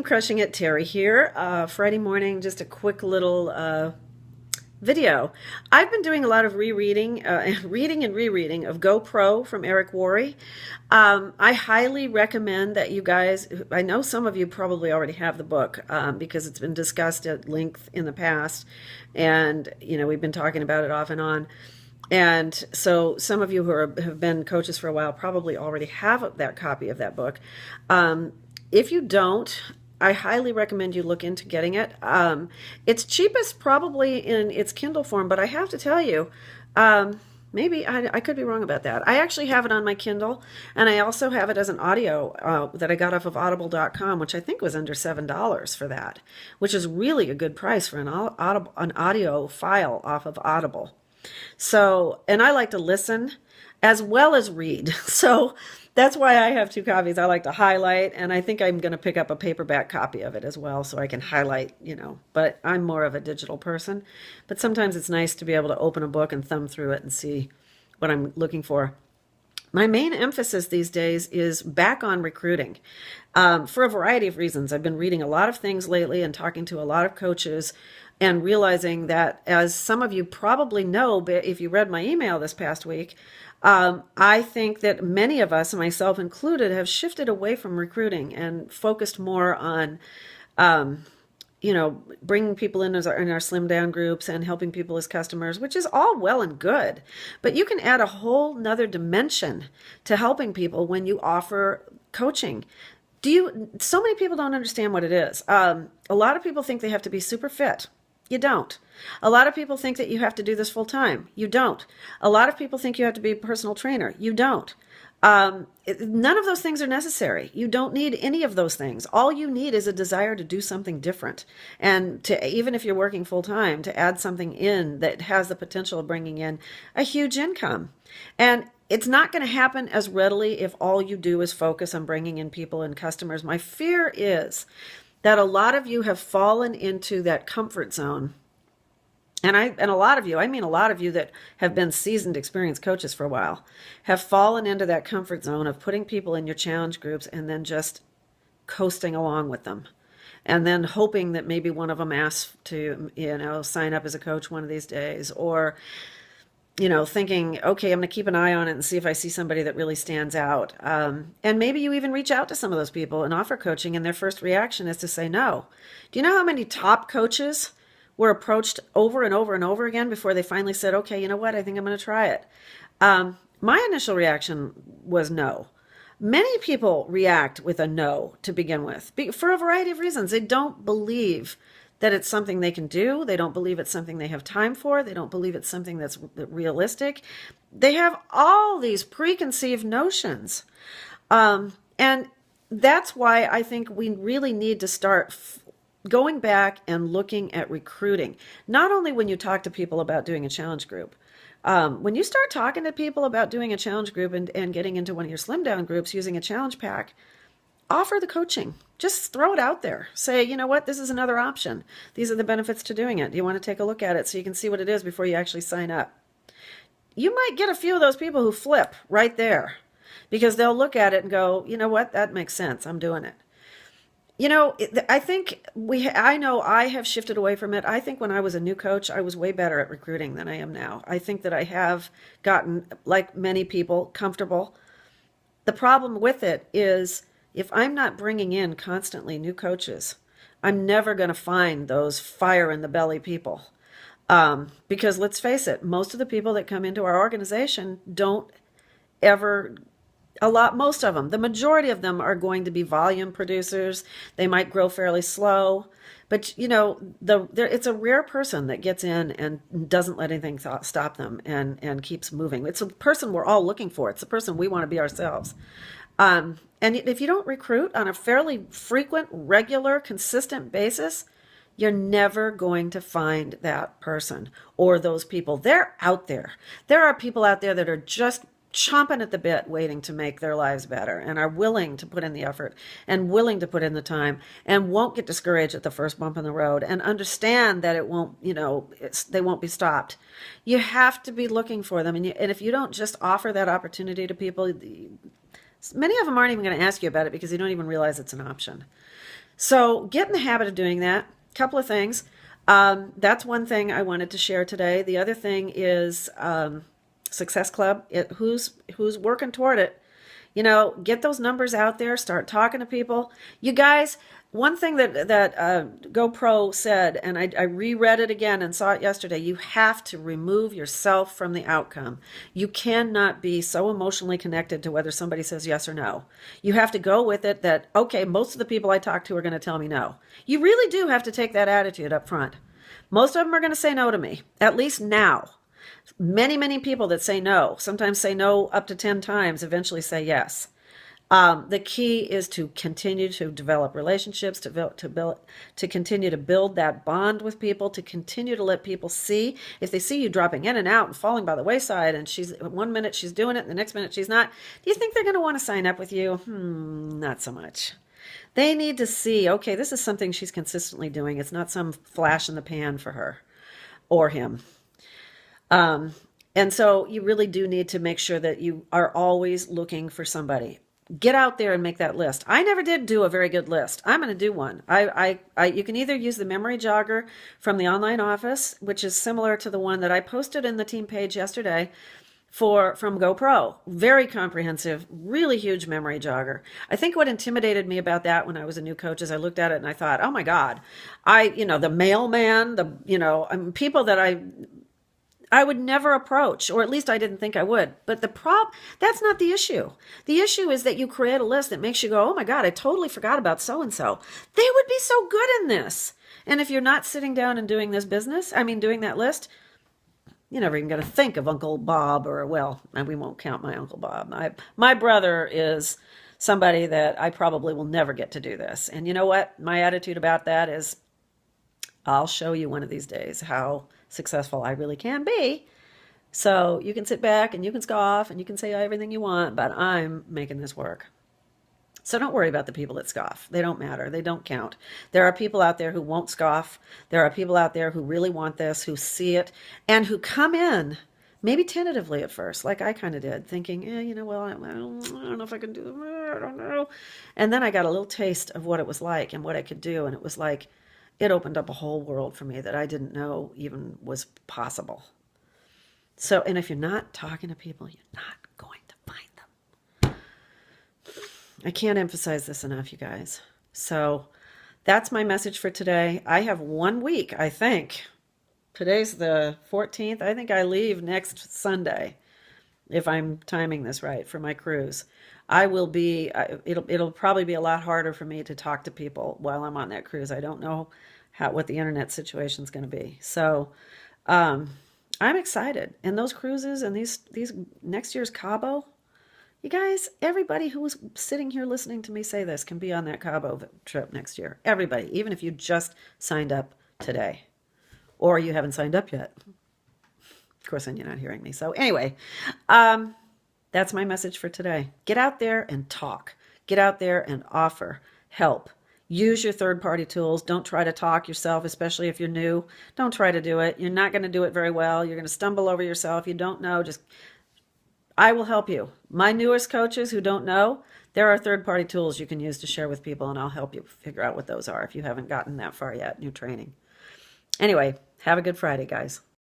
Crushing It, Terry here. Friday morning, just a quick little video. I've been doing a lot of rereading, reading and rereading of Go Pro from Eric Worre. I highly recommend that you guys, I know some of you probably already have the book because it's been discussed at length in the past, and we've been talking about it off and on. And so some of you who have been coaches for a while probably already have that copy of that book. If you don't, I highly recommend you look into getting it. It's cheapest probably in its Kindle form, but I have to tell you, maybe I could be wrong about that. I actually have it on my Kindle, and I also have it as an audio that I got off of audible.com, which I think was under $7 for that, which is really a good price for an audio file off of Audible. So, and I like to listen as well as read. So that's why I have two copies. I like to highlight, and I think I'm going to pick up a paperback copy of it as well so I can highlight, but I'm more of a digital person. But sometimes it's nice to be able to open a book and thumb through it and see what I'm looking for. My main emphasis these days is back on recruiting for a variety of reasons. I've been reading a lot of things lately and talking to a lot of coaches and realizing that, as some of you probably know, if you read my email this past week, I think that many of us, myself included, have shifted away from recruiting and focused more on, bringing people in our slim down groups and helping people as customers, which is all well and good. But you can add a whole nother dimension to helping people when you offer coaching. So many people don't understand what it is. A lot of people think they have to be super fit. You don't. A lot of people think that you have to do this full time. You don't. A lot of people think you have to be a personal trainer. You don't. None of those things are necessary. You don't need any of those things. All you need is a desire to do something different. And to, even if you're working full time, to add something in that has the potential of bringing in a huge income. And it's not going to happen as readily if all you do is focus on bringing in people and customers. My fear is that a lot of you have fallen into that comfort zone. And a lot of you, I mean a lot of you that have been seasoned, experienced coaches for a while, have fallen into that comfort zone of putting people in your challenge groups and then just coasting along with them. And then hoping that maybe one of them asks to, sign up as a coach one of these days, or thinking, okay, I'm going to keep an eye on it and see if I see somebody that really stands out. And maybe you even reach out to some of those people and offer coaching, and their first reaction is to say no. Do you know how many top coaches were approached over and over and over again before they finally said, okay, you know what, I think I'm going to try it? My initial reaction was no. Many people react with a no to begin with for a variety of reasons. They don't believe that it's something they can do. They don't believe it's something they have time for. They don't believe it's something that's realistic. They have all these preconceived notions. And that's why I think we really need to start going back and looking at recruiting. Not only when you talk to people about doing a challenge group. When you start talking to people about doing a challenge group and getting into one of your slim down groups using a challenge pack, offer the coaching. Just throw it out there. Say, you know what, this is another option. These are the benefits to doing it. Do you want to take a look at it so you can see what it is before you actually sign up? You might get a few of those people who flip right there because they'll look at it and go, you know what, that makes sense. I'm doing it. I think I know I have shifted away from it. I think when I was a new coach, I was way better at recruiting than I am now. I think that I have gotten, like many people, comfortable. The problem with it is, if I'm not bringing in constantly new coaches, I'm never going to find those fire in the belly people. Because let's face it, most of the people that come into our organization don't ever, most of them, the majority of them are going to be volume producers. They might grow fairly slow, but it's a rare person that gets in and doesn't let anything stop them and keeps moving. It's a person we're all looking for. It's the person we want to be ourselves. And if you don't recruit on a fairly frequent, regular, consistent basis, you're never going to find that person or those people. They're out there. There are people out there that are just chomping at the bit waiting to make their lives better and are willing to put in the effort and willing to put in the time and won't get discouraged at the first bump in the road and understand that it won't, they won't be stopped. You have to be looking for them. And if you don't just offer that opportunity to people, many of them aren't even going to ask you about it because they don't even realize it's an option. So get in the habit of doing that. Couple of things. That's one thing I wanted to share today. The other thing is Success Club. Who's working toward it? Get those numbers out there. Start talking to people. You guys, one thing that GoPro said, and I reread it again and saw it yesterday, you have to remove yourself from the outcome. You cannot be so emotionally connected to whether somebody says yes or no. You have to go with it that, okay, most of the people I talk to are going to tell me no. You really do have to take that attitude up front. Most of them are going to say no to me, at least now. Many, many people that say no, sometimes say no up to 10 times, eventually say yes. The key is to continue to develop relationships, to continue to build that bond with people, to continue to let people see. If they see you dropping in and out and falling by the wayside, and one minute she's doing it, and the next minute she's not, do you think they're going to want to sign up with you? Not so much. They need to see, okay, this is something she's consistently doing. It's not some flash in the pan for her or him. And so you really do need to make sure that you are always looking for somebody. Get out there and make that list. I never did do a very good list. I'm going to do one. You can either use the memory jogger from the online office, which is similar to the one that I posted in the team page yesterday from GoPro. Very comprehensive, really huge memory jogger. I think what intimidated me about that when I was a new coach is I looked at it and I thought, oh my God, the mailman, people that I would never approach, or at least I didn't think I would. But that's not the issue. The issue is that you create a list that makes you go, oh my God, I totally forgot about so-and-so. They would be so good in this. And if you're not sitting down and doing doing that list, you're never even going to think of Uncle Bob we won't count my Uncle Bob. My brother is somebody that I probably will never get to do this. And you know what? My attitude about that is, I'll show you one of these days how successful I really can be. So you can sit back and you can scoff and you can say everything you want, but I'm making this work. So don't worry about the people that scoff. They don't matter. They don't count. There are people out there who won't scoff. There are people out there who really want this, who see it, and who come in maybe tentatively at first, like I kind of did, thinking, I don't know if I can do it. I don't know. And then I got a little taste of what it was like and what I could do, and it was like, it opened up a whole world for me that I didn't know even was possible. So, and if you're not talking to people, you're not going to find them. I can't emphasize this enough, you guys. So that's my message for today. I have 1 week, I think. Today's the 14th. I think I leave next Sunday, if I'm timing this right, for my cruise. It'll probably be a lot harder for me to talk to people while I'm on that cruise. I don't know what the internet situation is going to be. So I'm excited. And those cruises and these next year's Cabo, you guys, everybody who was sitting here listening to me say this can be on that Cabo trip next year. Everybody, even if you just signed up today or you haven't signed up yet. Of course, then you're not hearing me. So anyway, that's my message for today. Get out there and talk. Get out there and offer help. Use your third-party tools. Don't try to talk yourself, especially if you're new. Don't try to do it. You're not going to do it very well. You're going to stumble over yourself. You don't know. I will help you. My newest coaches who don't know, there are third-party tools you can use to share with people, and I'll help you figure out what those are if you haven't gotten that far yet in your training. Anyway, have a good Friday, guys.